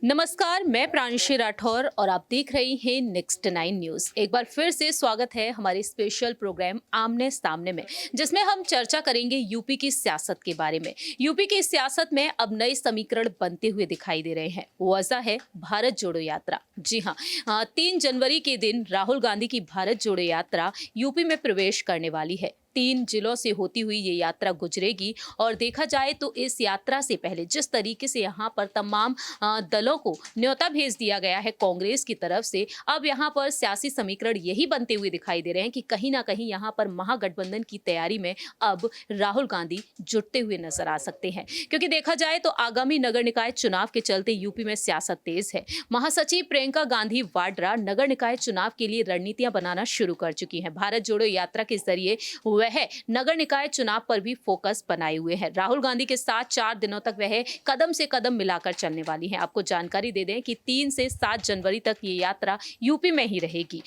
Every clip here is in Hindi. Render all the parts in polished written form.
नमस्कार, मैं प्रांशी राठौर और आप देख रही हैं नेक्स्ट 9 न्यूज। एक बार फिर से स्वागत है हमारे स्पेशल प्रोग्राम आमने सामने में, जिसमें हम चर्चा करेंगे यूपी की सियासत के बारे में। यूपी की सियासत में अब नए समीकरण बनते हुए दिखाई दे रहे हैं। वजह है भारत जोड़ो यात्रा। जी हाँ, 3 जनवरी के दिन राहुल गांधी की भारत जोड़ो यात्रा यूपी में प्रवेश करने वाली है। 3 जिलों से होती हुई ये यात्रा गुजरेगी और देखा जाए तो इस यात्रा से पहले जिस तरीके से यहाँ पर तमाम दलों को न्योता भेज दिया गया है कांग्रेस की तरफ से, अब यहाँ पर सियासी समीकरण यही बनते हुए दिखाई दे रहे हैं कि कहीं ना कहीं यहाँ पर महागठबंधन की तैयारी में अब राहुल गांधी जुटते हुए नजर आ सकते हैं। क्योंकि देखा जाए तो आगामी नगर निकाय चुनाव के चलते यूपी में सियासत तेज है। महासचिव प्रियंका गांधी वाड्रा नगर निकाय चुनाव के लिए रणनीतियां बनाना शुरू कर चुकी हैं। भारत जोड़ो यात्रा के जरिए वह नगर निकाय चुनाव पर भी फोकस बनाए हुए हैं। राहुल गांधी के साथ 4 दिनों तक वह कदम से कदम मिलाकर चलने वाली हैं। आपको जानकारी दे दें कि 3 से 7 जनवरी तक ये यात्रा यूपी में ही रहेगी।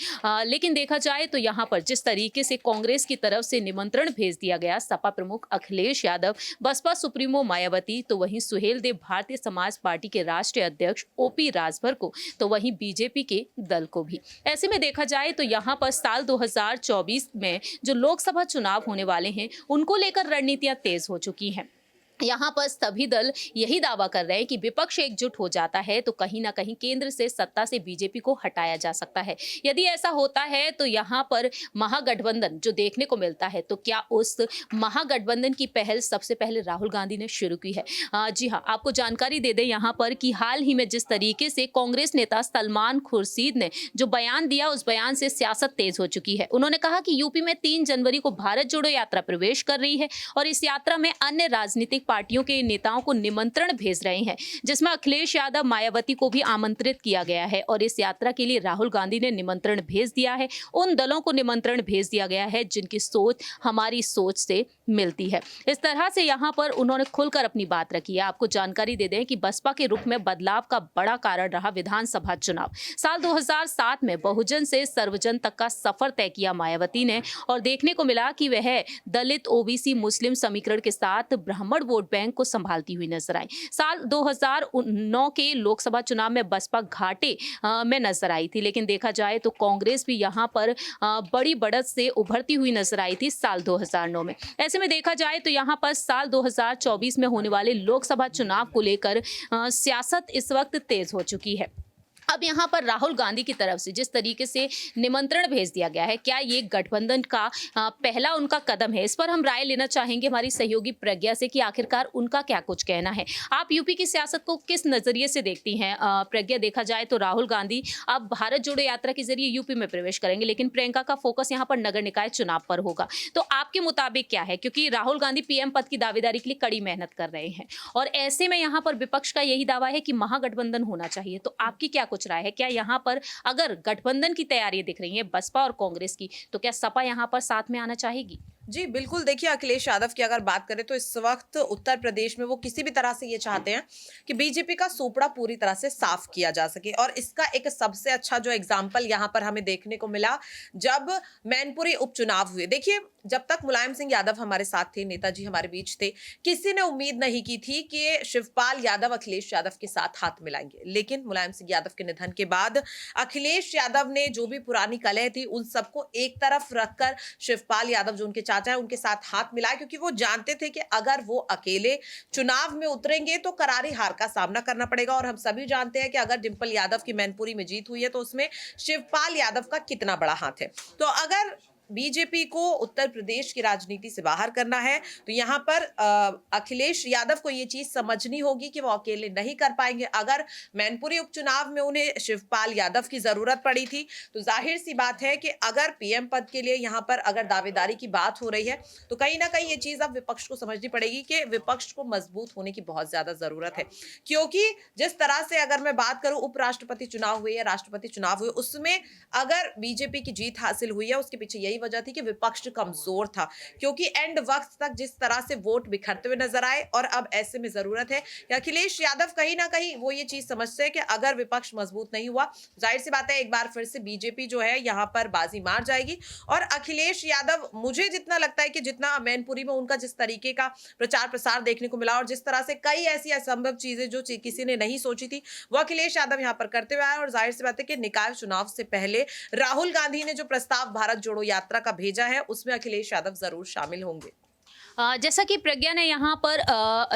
लेकिन देखा जाए तो यहाँ पर जिस तरीके से कांग्रेस की तरफ से निमंत्रण भेज दिया गया, सपा प्रमुख अखिलेश यादव, बसपा सुप्रीमो मायावती, तो वहीं सुहेल देव भारतीय समाज पार्टी के राष्ट्रीय अध्यक्ष ओपी राजभर को, तो वहीं बीजेपी के दल को भी। ऐसे में देखा जाए तो यहाँ पर साल 2024 में जो लोकसभा चुनाव होने वाले हैं, उनको लेकर रणनीतियां तेज हो चुकी हैं। यहाँ पर सभी दल यही दावा कर रहे हैं कि विपक्ष एकजुट हो जाता है तो कहीं ना कहीं केंद्र से सत्ता से बीजेपी को हटाया जा सकता है। यदि ऐसा होता है तो यहाँ पर महागठबंधन जो देखने को मिलता है, तो क्या उस महागठबंधन की पहल सबसे पहले राहुल गांधी ने शुरू की है। जी हाँ, आपको जानकारी दे दें यहाँ पर कि हाल ही में जिस तरीके से कांग्रेस नेता सलमान खुर्शीद ने जो बयान दिया, उस बयान से सियासत तेज हो चुकी है। उन्होंने कहा कि यूपी में 3 जनवरी को भारत जोड़ो यात्रा प्रवेश कर रही है और इस यात्रा में अन्य राजनीतिक पार्टियों के नेताओं को निमंत्रण भेज रहे हैं, जिसमें अखिलेश यादव, मायावती को भी आमंत्रित किया गया है। और इस यात्रा के लिए राहुल गांधी ने निमंत्रण भेज दिया है। उन दलों को निमंत्रण भेज दिया गया है जिनकी सोच हमारी सोच से मिलती है। इस तरह से यहाँ पर उन्होंने खुलकर अपनी बात रखी है। आपको जानकारी दे दें कि बसपा के रुख में बदलाव का बड़ा कारण रहा विधानसभा चुनाव। साल 2007 में बहुजन से सर्वजन तक का सफर तय किया मायावती ने, और देखने को मिला कि वह दलित, ओबीसी, मुस्लिम समीकरण के साथ ब्राह्मण वोट बैंक को संभालती हुई नजर आई। साल 2009 के लोकसभा चुनाव में बसपा घाटे में नजर आई थी, लेकिन देखा जाए तो कांग्रेस भी यहाँ पर बड़ी बढ़त से उभरती हुई नजर आई थी साल 2009 में। ऐसे में देखा जाए तो यहाँ पर साल 2024 में होने वाले लोकसभा चुनाव को लेकर सियासत इस वक्त तेज हो चुकी है। अब यहाँ पर राहुल गांधी की तरफ से जिस तरीके से निमंत्रण भेज दिया गया है, क्या ये गठबंधन का पहला उनका कदम है? इस पर हम राय लेना चाहेंगे हमारी सहयोगी प्रज्ञा से कि आखिरकार उनका क्या कुछ कहना है। आप यूपी की सियासत को किस नजरिए से देखती हैं? प्रज्ञा, देखा जाए तो राहुल गांधी अब भारत जोड़ो यात्रा के जरिए यूपी में प्रवेश करेंगे, लेकिन प्रियंका का फोकस यहाँ पर नगर निकाय चुनाव पर होगा। तो आपके मुताबिक क्या है? क्योंकि राहुल गांधी पीएम पद की दावेदारी के लिए कड़ी मेहनत कर रहे हैं और ऐसे में यहाँ पर विपक्ष का यही दावा है कि महागठबंधन होना चाहिए। तो आपकी क्या कुछ राय है? क्या यहाँ पर अगर गठबंधन की तैयारी दिख रही है बसपा और कांग्रेस की, तो क्या सपा यहाँ पर साथ में आना चाहेगी? जी बिल्कुल, देखिए अखिलेश यादव की अगर बात करें तो इस वक्त उत्तर प्रदेश में वो किसी भी तरह से ये चाहते हैं कि बीजेपी का सूपड़ा पूरी तरह से साफ किया जा सके। और इसका एक सबसे अच्छा जो एग्जाम्पल यहाँ पर हमें देखने को मिला जब मैनपुरी उपचुनाव हुए। देखिए, जब तक मुलायम सिंह यादव हमारे साथ थे, नेताजी हमारे बीच थे, किसी ने उम्मीद नहीं की थी कि शिवपाल यादव अखिलेश यादव के साथ हाथ मिलाएंगे। लेकिन मुलायम सिंह यादव के निधन के बाद अखिलेश यादव ने जो भी पुरानी कलह थी उन सबको एक तरफ रखकर शिवपाल यादव जो उनके चाचा है उनके साथ हाथ मिलाया, क्योंकि वो जानते थे कि अगर वो अकेले चुनाव में उतरेंगे तो करारी हार का सामना करना पड़ेगा। और हम सभी जानते हैं कि अगर डिंपल यादव की मैनपुरी में जीत हुई है तो उसमें शिवपाल यादव का कितना बड़ा हाथ है। तो अगर बीजेपी को उत्तर प्रदेश की राजनीति से बाहर करना है तो यहाँ पर अखिलेश यादव को ये चीज समझनी होगी कि वो अकेले नहीं कर पाएंगे। अगर मैनपुरी उपचुनाव में उन्हें शिवपाल यादव की जरूरत पड़ी थी तो जाहिर सी बात है कि अगर पीएम पद के लिए यहाँ पर अगर दावेदारी की बात हो रही है तो कहीं ना कहीं ये चीज अब विपक्ष को समझनी पड़ेगी कि विपक्ष को मजबूत होने की बहुत ज्यादा जरूरत है। क्योंकि जिस तरह से अगर मैं बात करूं उपराष्ट्रपति चुनाव हुए या राष्ट्रपति चुनाव हुए, उसमें अगर बीजेपी की जीत हासिल हुई है उसके पीछे यही वजह थी कि विपक्ष कमजोर था, क्योंकि एंड वक्त तक जिस तरह से वोट बिखरते हुए नजर आए। और अब ऐसे में जरूरत है कि अखिलेश यादव कहीं ना कहीं वो ये चीज समझते हैं कि अगर विपक्ष मजबूत नहीं हुआ, जाहिर सी बात है एक बार फिर से बीजेपी जो है यहाँ पर बाजी मार जाएगी। और अखिलेश यादव, मुझे जितना लगता है कि जितना मैनपुरी में उनका जिस तरीके का प्रचार प्रसार देखने को मिला और जिस तरह से कई ऐसी असंभव चीजें जो किसी ने नहीं सोची थी, वो अखिलेश यादव यहाँ पर करते हुए आए। और जाहिर सी बात है कि निकाय चुनाव से पहले राहुल गांधी ने जो प्रस्ताव भारत जोड़ो यात्रा का भेजा है, उसमें अखिलेश यादव जरूर शामिल होंगे। जैसा कि प्रज्ञा ने यहाँ पर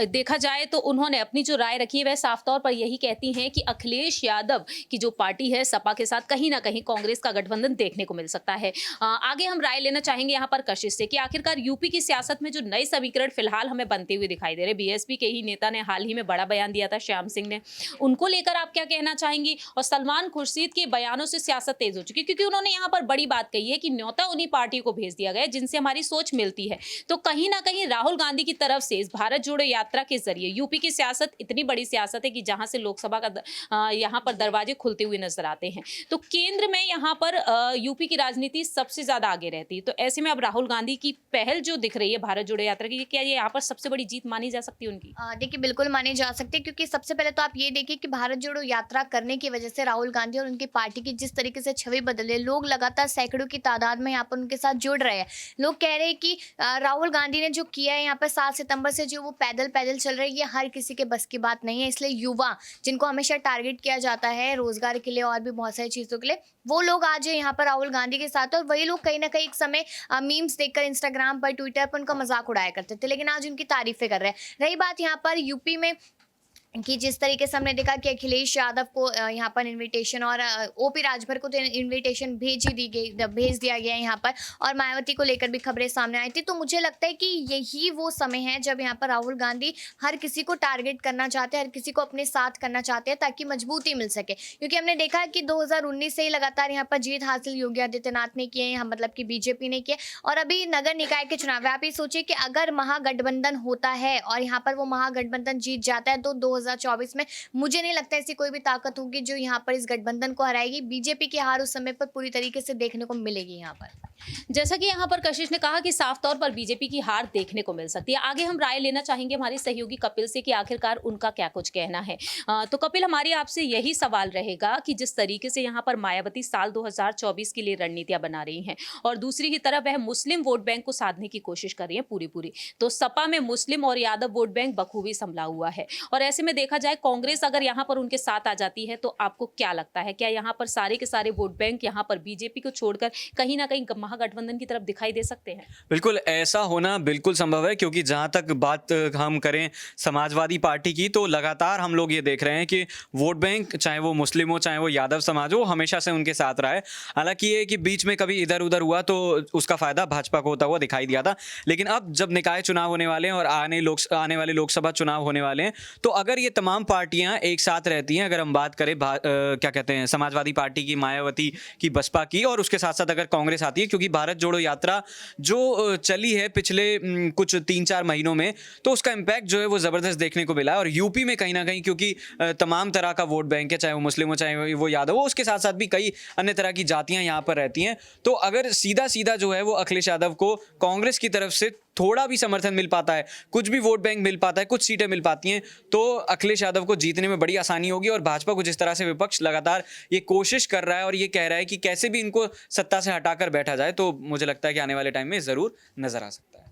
देखा जाए तो उन्होंने अपनी जो राय रखी है वह साफ तौर पर यही कहती हैं कि अखिलेश यादव की जो पार्टी है सपा के साथ कहीं ना कहीं कांग्रेस का गठबंधन देखने को मिल सकता है। आगे हम राय लेना चाहेंगे यहाँ पर कशिश से कि आखिरकार यूपी की सियासत में जो नए समीकरण फिलहाल हमें बनते हुए दिखाई दे रहे, बीएसपी के ही नेता ने हाल ही में बड़ा बयान दिया था, श्याम सिंह ने, उनको लेकर आप क्या कहना चाहेंगी? और सलमान खुर्शीद के बयानों से सियासत तेज हो चुकी है, क्योंकि उन्होंने यहाँ पर बड़ी बात कही है कि न्योता उन्हीं पार्टियों को भेज दिया गया जिनसे हमारी सोच मिलती है। तो कहीं ना कहीं राहुल गांधी की तरफ से इस भारत जोड़ो यात्रा के जरिए यूपी की सियासत इतनी बड़ी सियासत है कि जहां से लोकसभा का यहां पर दरवाजे खुलते हुए नजर आते हैं, तो केंद्र में यहां पर यूपी की राजनीति सबसे ज्यादा आगे रहती है। तो ऐसे में अब राहुल गांधी की पहल जो दिख रही है भारत जोड़ो यात्रा की, क्या ये यहाँ पर सबसे बड़ी जीत मानी जा सकती है उनकी? देखिए, बिल्कुल मानी जा सकती है, क्योंकि सबसे पहले तो आप ये देखिए कि भारत जोड़ो यात्रा करने की वजह से राहुल गांधी और उनकी पार्टी की जिस तरीके से छवि बदले, लोग लगातार सैकड़ों की तादाद में यहाँ पर उनके साथ जुड़ रहे हैं। लोग कह रहे हैं कि राहुल गांधी ने जो किया है यहाँ पर 7 सितंबर से जो वो पैदल पैदल चल रहे हैं, ये हर किसी के बस की बात नहीं है। इसलिए युवा, जिनको हमेशा टारगेट किया जाता है रोजगार के लिए और भी बहुत सारी चीज़ों के लिए, वो लोग आज यहाँ पर राहुल गांधी के साथ। और वही लोग कहीं ना कहीं एक समय मीम्स देखकर इंस्टाग्राम पर, ट्विटर पर उनका मजाक उड़ाया करते थे, लेकिन आज उनकी तारीफें कर रहे हैं। रही बात यहाँ पर यूपी में कि जिस तरीके से हमने देखा कि अखिलेश यादव को यहाँ पर इनविटेशन और ओपी राजभर को तो इनविटेशन भेज दिया गया है यहाँ पर, और मायावती को लेकर भी खबरें सामने आई थी। तो मुझे लगता है कि यही वो समय है जब यहाँ पर राहुल गांधी हर किसी को टारगेट करना चाहते हैं, हर किसी को अपने साथ करना चाहते हैं, ताकि मजबूती मिल सके। क्योंकि हमने देखा कि 2019 से ही लगातार यहाँ पर जीत हासिल योगी आदित्यनाथ ने किए, यहाँ मतलब कि बीजेपी ने किए। और अभी नगर निकाय के चुनाव, आप ये सोचिए कि अगर महागठबंधन होता है और यहाँ पर वो महागठबंधन जीत जाता है, तो 2024 में मुझे नहीं लगता ऐसी कोई भी ताकत होगी जो यहाँ पर इस गठबंधन को हराएगी। बीजेपी की हार उस समय पर पूरी तरीके से देखने को मिलेगी यहाँ पर। जैसा कि यहाँ पर कशिश ने कहा कि साफ तौर पर बीजेपी की हार देखने को मिल सकती है। आगे हम राय लेना चाहेंगे हमारे सहयोगी कपिल से कि आखिरकार उनका क्या कुछ कहना है। तो कपिल, हमारी आपसे यही सवाल रहेगा कि जिस तरीके से यहाँ पर मायावती साल 2024 के लिए रणनीतियां बना रही हैं और दूसरी ही तरफ वह मुस्लिम वोट बैंक को साधने की कोशिश कर रही है पूरी, तो सपा में मुस्लिम और यादव वोट बैंक बखूबी संभला हुआ है। और ऐसे में देखा जाए कांग्रेस अगर यहाँ पर उनके साथ आ जाती है, तो आपको क्या लगता है, क्या यहाँ पर सारे के सारे वोट बैंक यहाँ पर बीजेपी को छोड़कर कहीं ना कहीं महागठबंधन की तरफ दिखाई दे सकते हैं? बिल्कुल, ऐसा होना बिल्कुल संभव है, क्योंकि जहाँ तक बात हम करें समाजवादी पार्टी की, तो लगातार हम लोग ये देख रहे हैं कि वोट बैंक, चाहे वो मुस्लिम हो चाहे वो यादव समाज हो, हमेशा से उनके साथ रहा है। हालांकि ये कि बीच में कभी इधर उधर हुआ तो उसका फायदा भाजपा को होता हुआ दिखाई दिया था, लेकिन अब जब निकाय चुनाव होने वाले हैं और आने वाले लोकसभा चुनाव होने वाले हैं, तो अगर ये तमाम पार्टियां एक साथ रहती हैं, अगर हम बात करें क्या कहते हैं समाजवादी पार्टी की, मायावती की, बसपा की, और उसके साथ साथ अगर कांग्रेस आती है, क्योंकि भारत जोड़ो यात्रा जो चली है पिछले कुछ 3-4 महीनों में, तो उसका इम्पैक्ट जो है वो ज़बरदस्त देखने को मिला है। और यूपी में कहीं ना कहीं, क्योंकि तमाम तरह का वोट बैंक है, चाहे वो मुस्लिम हो चाहे वो यादव हो, उसके साथ साथ भी कई अन्य तरह की जातियां यहाँ पर रहती हैं, तो अगर सीधा सीधा जो है वो अखिलेश यादव को कांग्रेस की तरफ से थोड़ा भी समर्थन मिल पाता है, कुछ भी वोट बैंक मिल पाता है, कुछ सीटें मिल पाती हैं, तो अखिलेश यादव को जीतने में बड़ी आसानी होगी। और भाजपा को जिस तरह से विपक्ष लगातार ये कोशिश कर रहा है और ये कह रहा है कि कैसे भी इनको सत्ता से हटाकर बैठा जाए, तो मुझे लगता है कि आने वाले टाइम में ज़रूर नजर आ सकता है।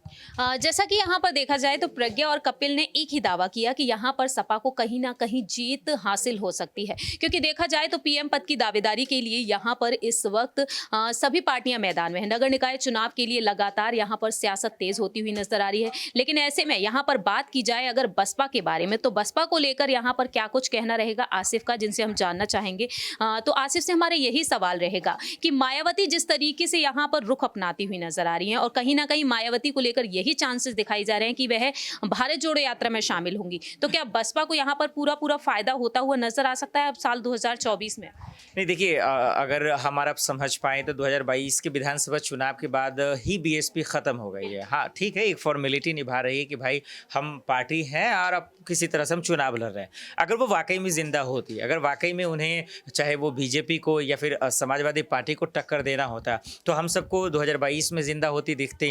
जैसा कि यहाँ पर देखा जाए तो प्रज्ञा और कपिल ने एक ही दावा किया कि यहाँ पर सपा को कहीं ना कहीं जीत हासिल हो सकती है, क्योंकि देखा जाए तो पीएम पद की दावेदारी के लिए यहाँ पर इस वक्त सभी पार्टियां मैदान में हैं। नगर निकाय चुनाव के लिए लगातार यहाँ पर सियासत तेज होती हुई नजर आ रही है। लेकिन ऐसे में यहाँ पर बात की जाए अगर बसपा के बारे में, तो बसपा को लेकर यहाँ पर क्या कुछ कहना रहेगा आसिफ का, जिनसे हम जानना चाहेंगे। तो आसिफ से हमारे यही सवाल रहेगा कि मायावती जिस तरीके से यहाँ पर रुख अपनाती हुई नजर आ रही है और कहीं ना कहीं मायावती को लेकर यही चांसेस दिखाई जा रहे हैं कि वह भारत जोड़ो यात्रा में शामिल होंगी, तो क्या बसपा को यहाँ पर पूरा फायदा होता हुआ नजर आ सकता है अब साल 2024 में? नहीं, देखिए, अगर हमारा समझ पाए तो 2022 के विधानसभा चुनाव के बाद ही बीएसपी ख़त्म हो गई है। हाँ, ठीक है, एक फॉर्मेलिटी निभा रही है कि भाई हम पार्टी हैं और अब किसी तरह से हम चुनाव लड़ रहे हैं, अगर वो वाकई में जिंदा होती, अगर वाकई में उन्हें चाहे वो बीजेपी को या फिर समाजवादी पार्टी को टक्कर देना होता, तो हम सबको 2022 में जिंदा होती दिखती,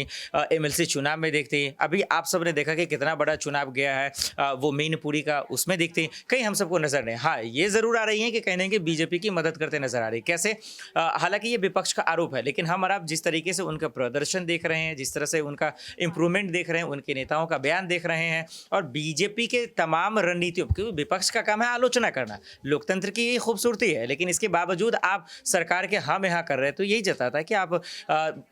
एमएलसी चुनाव में दिखती। अभी आप सब ने देखा कि कितना बड़ा चुनाव गया है, वो मीनपुरी का, उसमें दिखती, कहीं हम सबको नजर नहीं। हाँ, ये जरूर आ रही है कि कहने कि बीजेपी की मदद करते नजर आ रही। कैसे? हालांकि ये विपक्ष का आरोप है, लेकिन हम और आप जिस तरीके से उनका प्रदर्शन देख रहे हैं, जिस तरह से उनका इंप्रूवमेंट देख रहे हैं, उनके नेताओं का बयान देख रहे हैं, और बीजेपी के तमाम रणनीतियों, क्योंकि विपक्ष का काम है आलोचना करना, लोकतंत्र की यही खूबसूरती है, लेकिन इसके बावजूद आप सरकार के हम यहाँ कर रहे हैं, तो यही जताता है कि आप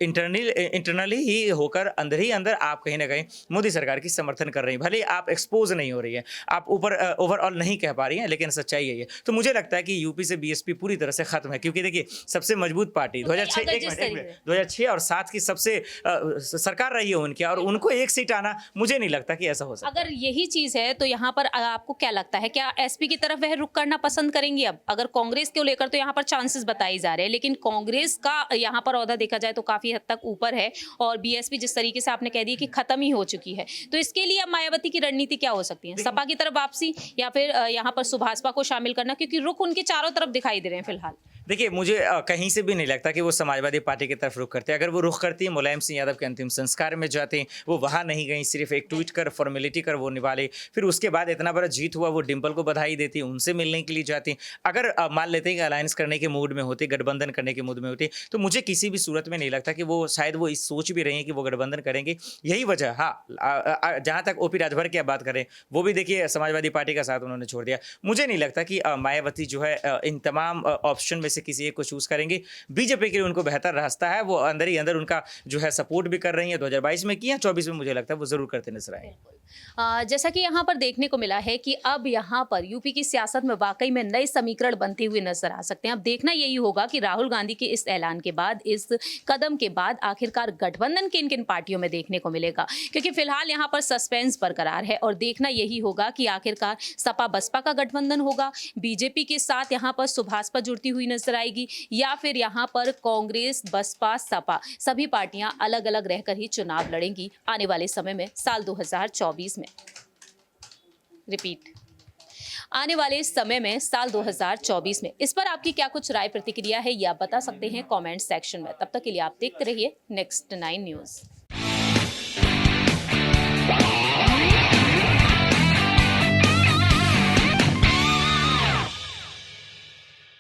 इंटरनली ही होकर अंदर ही अंदर आप कहीं ना कहीं मोदी सरकार की समर्थन कर रही हैं। भले आप एक्सपोज नहीं हो रही है, आप ऊपर ओवरऑल नहीं कह पा रही हैं, लेकिन सच्चाई है ये। तो मुझे लगता है कि यूपी से बीएसपी पूरी तरह से खत्म है, क्योंकि देखिए सबसे मजबूत पार्टी 2006 और 7 की सबसे सरकार रही है उनकी, और उनको एक सीट आना, मुझे नहीं लगता कि ऐसा हो सकता। अगर यही चीज है तो यहाँ पर आपको क्या लगता है, क्या एसपी की तरफ वह रुख करना पसंद करेंगे? अब अगर कांग्रेस को लेकर तो यहाँ पर चांसेस बताए जा रहे हैं, लेकिन कांग्रेस का यहाँ पर ओहदा देखा जाए तो काफी हद तक ऊपर है, और बीएसपी जिस तरीके से आपने कह दिया कि खत्म ही हो चुकी है, तो इसके लिए अब मायावती की रणनीति क्या हो सकती है? सपा की तरफ वापसी या फिर यहाँ पर सुभाषपा को शामिल करना, क्योंकि रुख उनके चारों तरफ दिखाई दे रहे हैं फिलहाल। देखिए, मुझे कहीं से भी नहीं लगता कि वो समाजवादी पार्टी की तरफ रुख करते हैं। अगर वो रुख करती है, मुलायम सिंह यादव के अंतिम संस्कार में जाते हैं, वो वहाँ नहीं गई, सिर्फ एक ट्वीट कर फॉर्मेलिटी कर वो निभाले, फिर उसके बाद इतना बड़ा जीत हुआ, वो डिम्पल को बधाई देती, उनसे मिलने के लिए जाती। अगर मान लेते हैं कि अलायंस करने के मूड में होती, गठबंधन करने के मूड में होती, तो मुझे किसी भी सूरत में नहीं लगता कि वो शायद वो इस सोच भी रही है कि वो गठबंधन करेंगे। यही वजह, हाँ, जहाँ तक ओपी राजभर की बात करें, वो भी देखिए समाजवादी पार्टी का साथ उन्होंने छोड़ दिया। मुझे नहीं लगता कि मायावती जो है इन तमाम ऑप्शन में से किसी एक को चूज करेंगे। बीजेपी के लिए उनको बेहतर रास्ता है, वो अंदर ही अंदर उनका जो है सपोर्ट भी कर रही है। 2022 में किया, 24 में मुझे लगता है वो जरूर करते नजर आए। जैसा कि यहाँ पर देखने को मिला है कि अब यहाँ पर यूपी की सियासत में वाकई में नए समीकरण बनते हुए नजर आ सकते हैं। अब देखना यही होगा कि राहुल गांधी के इस ऐलान के बाद, इस कदम के बाद आखिरकार गठबंधन किन किन पार्टियों में देखने को मिलेगा, क्योंकि फिलहाल यहाँ पर सस्पेंस बरकरार है। और देखना यही होगा कि आखिरकार सपा बसपा का गठबंधन होगा, बीजेपी के साथ यहाँ पर सुभाषपा जुड़ती हुई नजर आएगी, या फिर यहाँ पर कांग्रेस, बसपा, सपा सभी पार्टियां अलग अलग रहकर ही चुनाव लड़ेंगी आने वाले समय में, साल 2024 में। रिपीट, आने वाले समय में साल 2024 में। इस पर आपकी क्या कुछ राय प्रतिक्रिया है, या बता सकते हैं कमेंट सेक्शन में। तब तक के लिए आप देखते रहिए नेक्स्ट 9 न्यूज़।